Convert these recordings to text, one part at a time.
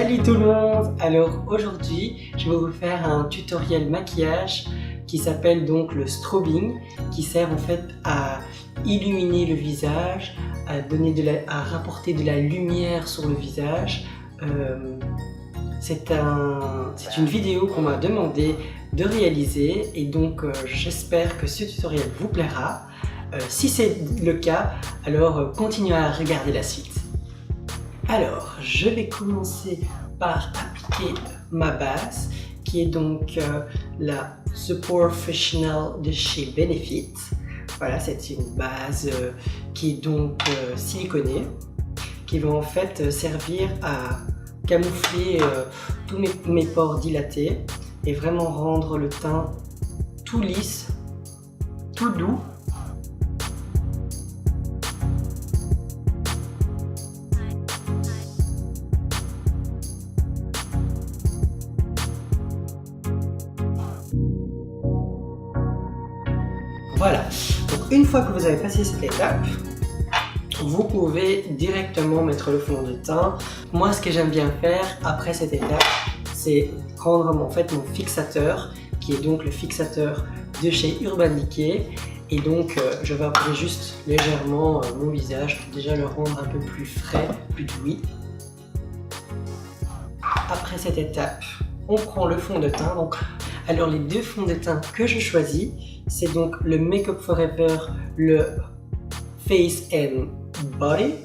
Salut tout le monde! Alors aujourd'hui, je vais vous faire un tutoriel maquillage qui s'appelle donc le strobing, qui sert en fait à illuminer le visage, à rapporter de la lumière sur le visage. C'est une vidéo qu'on m'a demandé de réaliser et donc j'espère que ce tutoriel vous plaira. Si c'est le cas, alors continuez à regarder la suite. Alors, je vais commencer par appliquer ma base, qui est donc la The Professional de chez Benefit. Voilà, c'est une base qui est donc siliconée, qui va en fait servir à camoufler tous mes pores dilatés et vraiment rendre le teint tout lisse, tout doux. Voilà, donc une fois que vous avez passé cette étape, vous pouvez directement mettre le fond de teint. Moi, ce que j'aime bien faire après cette étape, c'est prendre en fait mon fixateur, qui est donc le fixateur de chez Urban Decay. Et donc, je vais appuyer juste légèrement mon visage pour déjà le rendre un peu plus frais, plus dewy. Après cette étape, on prend le fond de teint. Donc, alors les deux fonds de teint que je choisis, c'est donc le Make Up For Ever, le Face and Body,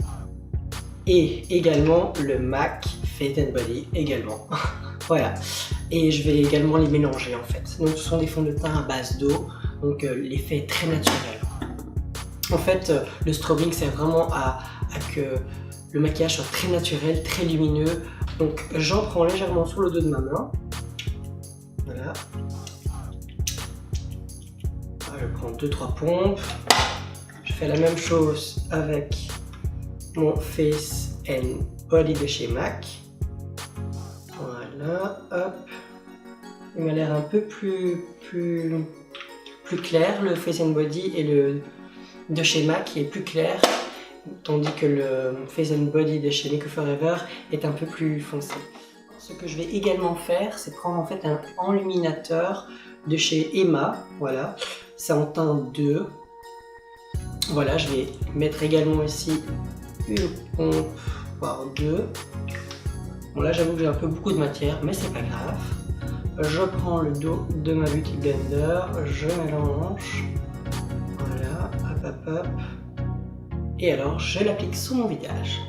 et également le MAC Face and Body également. Voilà, et je vais également les mélanger en fait. Donc ce sont des fonds de teint à base d'eau, donc l'effet est très naturel. En fait, le strobing sert vraiment à que le maquillage soit très naturel, très lumineux. Donc j'en prends légèrement sur le dos de ma main. Voilà. Je prends 2-3 pompes. Je fais la même chose avec mon Face and Body de chez MAC. Voilà, hop. Il m'a l'air un peu plus clair, le Face and Body, et le de chez MAC est plus clair, tandis que le Face and Body de chez Make Up For Ever est un peu plus foncé. Ce que je vais également faire, c'est prendre en fait un enluminateur de chez Emma, voilà, c'est en teint 2. Voilà, je vais mettre également ici une pompe, voire deux. Bon là j'avoue que j'ai un peu beaucoup de matière, mais c'est pas grave. Je prends le dos de ma Beauty Blender, je mélange, voilà, hop hop hop, et alors je l'applique sur mon visage.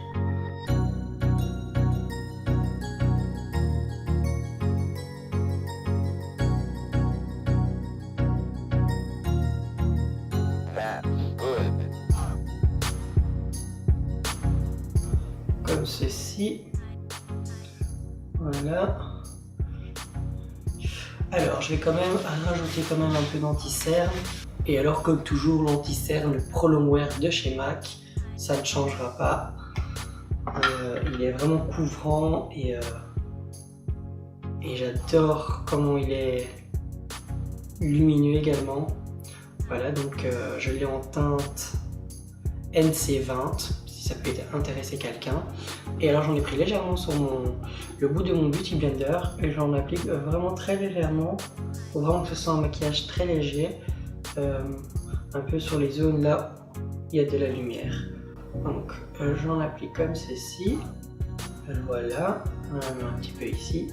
Comme ceci, voilà. Alors je vais quand même rajouter un peu d'anti-cerne, et alors comme toujours l'anti-cerne, le Pro Longwear de chez MAC, ça ne changera pas. Il est vraiment couvrant et j'adore comment il est lumineux également. Voilà, donc je l'ai en teinte NC20, si ça peut intéresser quelqu'un. Et alors j'en ai pris légèrement sur le bout de mon Beauty Blender et j'en applique vraiment très légèrement pour vraiment que ce soit un maquillage très léger, un peu sur les zones là où il y a de la lumière. Donc j'en applique comme ceci, voilà, un petit peu ici,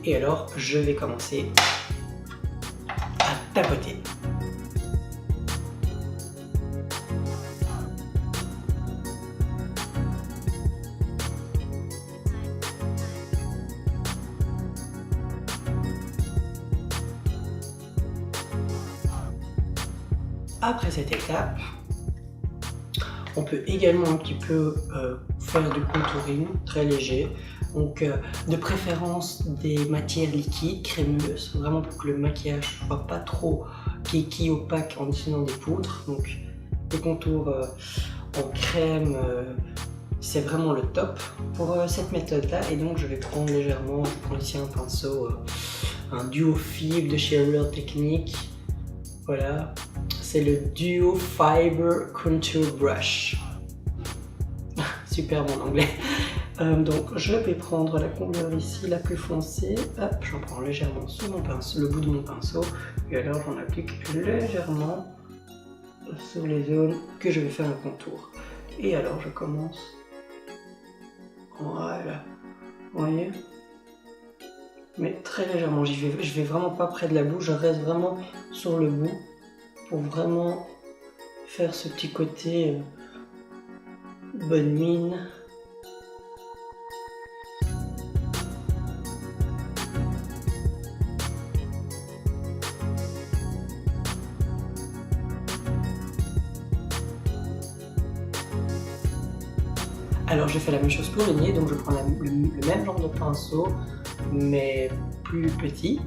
et alors je vais commencer à tapoter. Après cette étape, on peut également un petit peu faire du contouring très léger, donc de préférence des matières liquides, crémeuses, vraiment pour que le maquillage ne soit pas trop kiki opaque en utilisant des poudres. Donc des contours en crème, c'est vraiment le top pour cette méthode là. Et donc je vais prendre légèrement, je prends ici un pinceau, un Duo Fibre de chez Real Technique. Voilà, c'est le Duo Fiber Contour Brush. Super mon anglais. Donc je vais prendre la couleur ici la plus foncée, hop, j'en prends légèrement sur mon pinceau, le bout de mon pinceau, et alors j'en applique légèrement sur les zones que je vais faire un contour. Et alors je commence, voilà, vous voyez, mais très légèrement, je vais vraiment pas près de la bouche, je reste vraiment sur le bout pour vraiment faire ce petit côté bonne mine. Alors je fais la même chose pour le nez, donc je prends le même genre de pinceau, mais plus petit,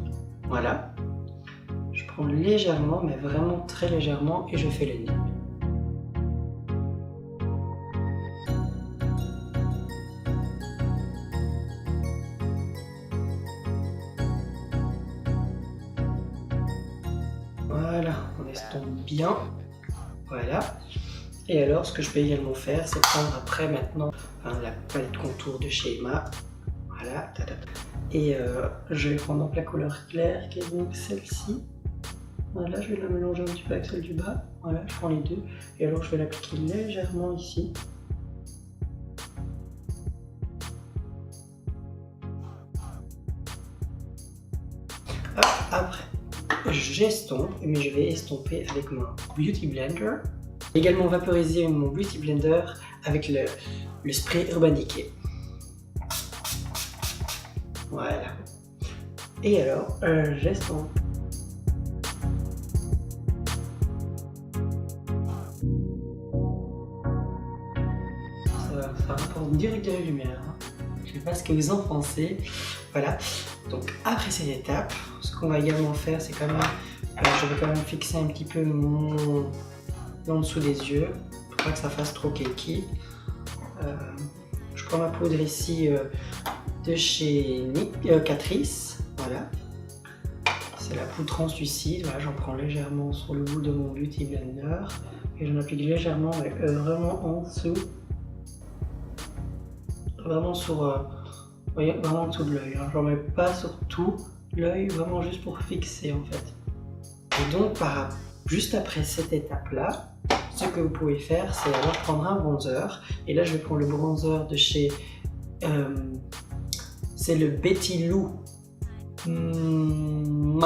voilà. Je prends légèrement, mais vraiment très légèrement, et je fais le nez. Voilà, on estompe bien, voilà. Et alors, ce que je peux également faire, c'est prendre après maintenant la palette contour de chez Emma. Voilà. Et je vais prendre donc la couleur claire qui est donc celle-ci. Voilà, je vais la mélanger un petit peu avec celle du bas. Voilà, je prends les deux. Et alors, je vais l'appliquer légèrement ici. Hop, après, j'estompe, mais je vais estomper avec mon Beauty Blender. Également vaporiser mon Beauty Blender avec le spray Urban Decay. Voilà. Et alors, j'estompe. Ça rapporte direct de la lumière. Je ne sais pas ce que vous en pensez. Voilà. Donc après cette étape, ce qu'on va également faire, c'est quand même, je vais quand même fixer un petit peu mon en dessous des yeux, pour pas que ça fasse trop cakey. Je prends ma poudre ici de chez Catrice, voilà. C'est la poudre translucide, voilà, j'en prends légèrement sur le bout de mon Beauty Blender et j'en applique légèrement, mais vraiment en dessous, vraiment sur, voyez, vraiment en dessous de l'œil. Hein. J'en mets pas sur tout l'œil, vraiment juste pour fixer en fait. Et donc juste après cette étape-là, ce que vous pouvez faire, c'est alors prendre un bronzer. Et là, je vais prendre le bronzer de chez... c'est le Betty Lou Minizer,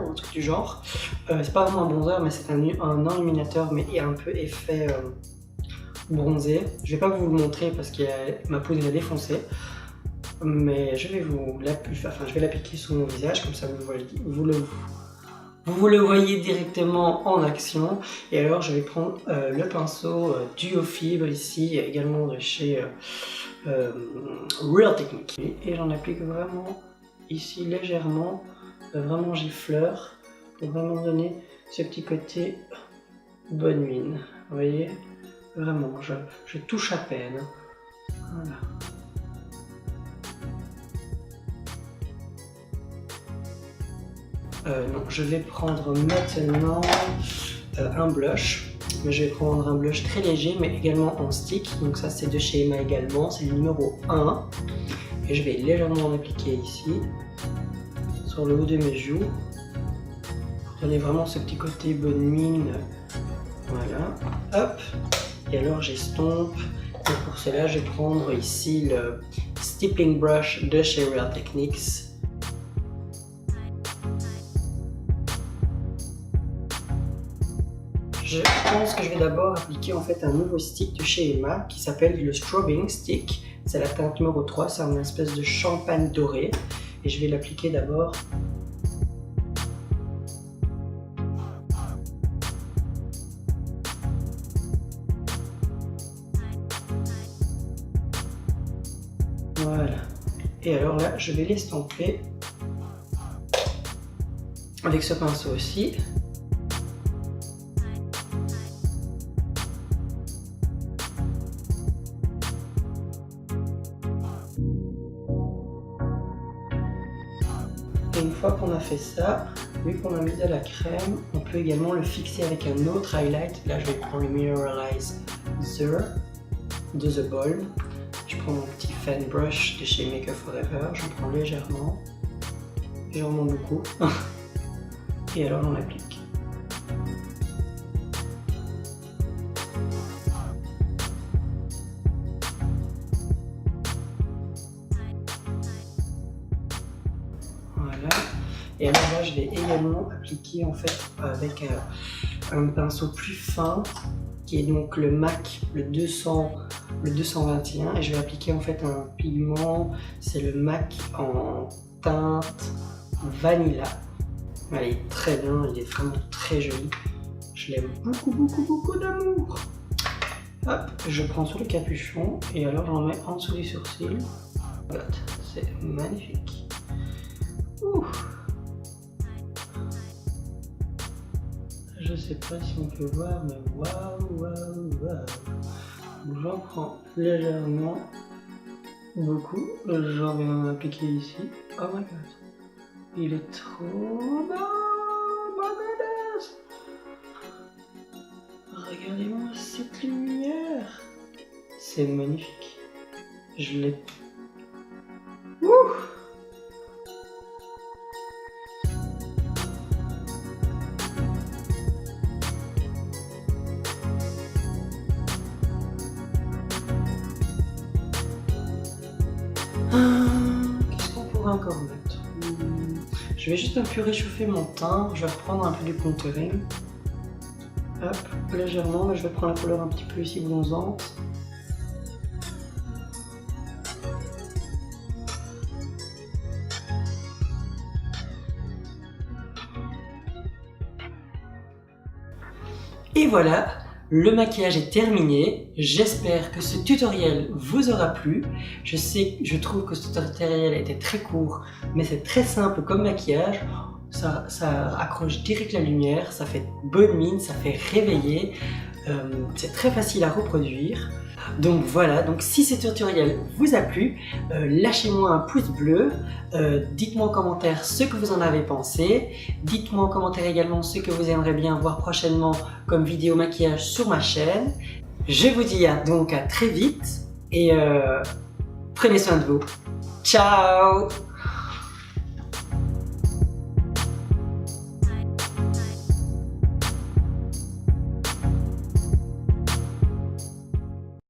ou un truc du genre. C'est pas vraiment un bronzer, mais c'est un enluminateur, mais il y a un peu effet bronzé. Je vais pas vous le montrer parce que ma poudre est défoncée. Mais je vais l'appliquer sur mon visage, comme ça vous le voyez directement en action. Et alors je vais prendre le pinceau Duo Fibre ici, également de chez Real Technique. Et j'en applique vraiment ici légèrement, vraiment j'effleure pour vraiment donner ce petit côté bonne mine. Vous voyez, vraiment, je touche à peine. Voilà. Non, je vais prendre maintenant un blush, mais je vais prendre un blush très léger mais également en stick, donc ça c'est de chez Emma également, c'est le numéro 1 et je vais légèrement en appliquer ici sur le haut de mes joues pour donner vraiment ce petit côté bonne mine, voilà, hop, et alors j'estompe. Et pour cela je vais prendre ici le Stippling Brush de chez Real Techniques. Je pense que je vais d'abord appliquer en fait un nouveau stick de chez Emma qui s'appelle le Strobing Stick. C'est la teinte numéro 3, c'est une espèce de champagne doré. Et je vais l'appliquer d'abord. Voilà. Et alors là, je vais l'estomper avec ce pinceau aussi. Et une fois qu'on a fait ça, vu qu'on a mis de la crème, on peut également le fixer avec un autre highlight. Là, je vais prendre le Mineralizer de The Balm. Je prends mon petit fan brush de chez Make Up For Ever, j'en prends légèrement beaucoup, et alors on applique. Voilà, et alors là je vais également appliquer en fait avec un pinceau plus fin, qui est donc le MAC, le 221, et je vais appliquer en fait un pigment, c'est le MAC en teinte Vanilla. Il est très bien, il est vraiment très joli. Je l'aime beaucoup d'amour. Hop, je prends sur le capuchon et alors j'en mets en dessous du sourcil. Regarde, c'est magnifique. Ouh. Je sais pas si on peut voir, mais waouh. J'en prends légèrement, beaucoup. J'en vais en appliquer ici. Oh my god, il est trop beau, my goodness. Regardez-moi cette lumière, c'est magnifique. Je l'ai. Ouh. Qu'est-ce qu'on pourrait encore mettre? Je vais juste un peu réchauffer mon teint. Je vais reprendre un peu du contouring. Hop, légèrement, mais je vais prendre la couleur un petit peu ici bronzante. Et voilà, le maquillage est terminé. J'espère que ce tutoriel vous aura plu. Je trouve que ce tutoriel était très court, mais c'est très simple comme maquillage. Ça accroche direct la lumière, ça fait bonne mine, ça fait réveiller. C'est très facile à reproduire. Donc voilà, donc si ce tutoriel vous a plu, lâchez-moi un pouce bleu, dites-moi en commentaire ce que vous en avez pensé, dites-moi en commentaire également ce que vous aimeriez bien voir prochainement comme vidéo maquillage sur ma chaîne. Je vous dis donc à très vite et prenez soin de vous. Ciao!